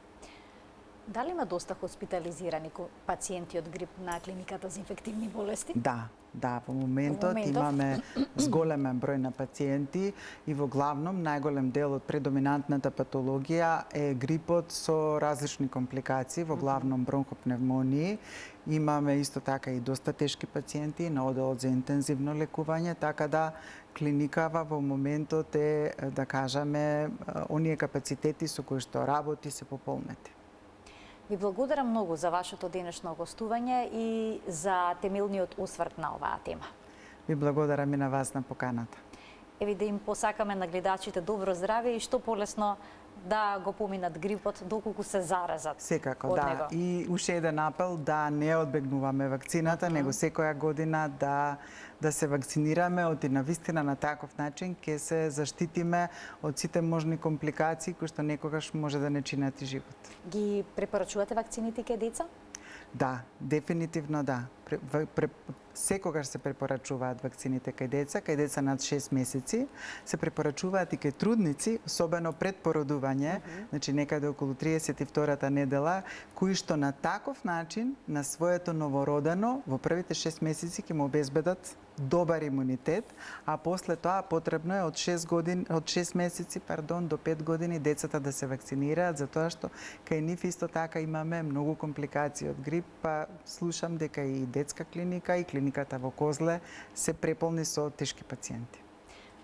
Speaker 1: Дали има доста хоспитализирани пациенти од грип на клиниката за инфективни болести?
Speaker 2: Да, во моментот имаме зголемен број на пациенти и во главном најголем дел од предоминантната патологија е грипот со различни компликации, во главном бронхопневмонии. Имаме исто така и доста тешки пациенти на оделот за интензивно лекување, така да клиникава во моментот е, да кажеме, оние капацитети со кои што работи се пополнети.
Speaker 1: Ви благодарам многу за вашето денешно гостување и за темелниот осврт на оваа тема.
Speaker 2: Ви благодарам и на вас на поканата.
Speaker 1: Еви да им посакаме на гледачите добро здраве и што полесно да го поминат грипот доколку се заразат.
Speaker 2: Секако, да. И уште еден апел да не одбегнуваме вакцината, него секоја година да се вакцинираме, оти на вистина на таков начин ќе се заштитиме од сите можни компликации кои што некогаш може да не чинат и живот.
Speaker 1: Ги препорачувате вакцините кај деца?
Speaker 2: Да, дефинитивно да. Секогаш се препорачуваат вакцините кај деца над 6 месеци, се препорачуваат и кај трудници, особено пред породување, значи некаде околу 32-та недела, кои што на таков начин на своето новородено во првите 6 месеци ќе му обезбедат добар имунитет, а после тоа потребно е од 6 месеци до 5 години децата да се вакцинираат, затоа што кај нив исто така имаме многу компликации од грип, па слушам дека и детска клиника и клиниката во Козле се преполни со тешки пациенти.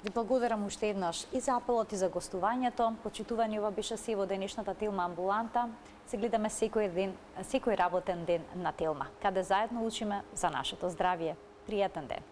Speaker 1: Ви благодарам уште еднаш и за апелот и за гостувањето. Почитувани, ова беше се во денешната Телма амбуланта. Се гледаме секој работен ден на Телма, каде заедно учиме за нашето здравје. Пријатен ден.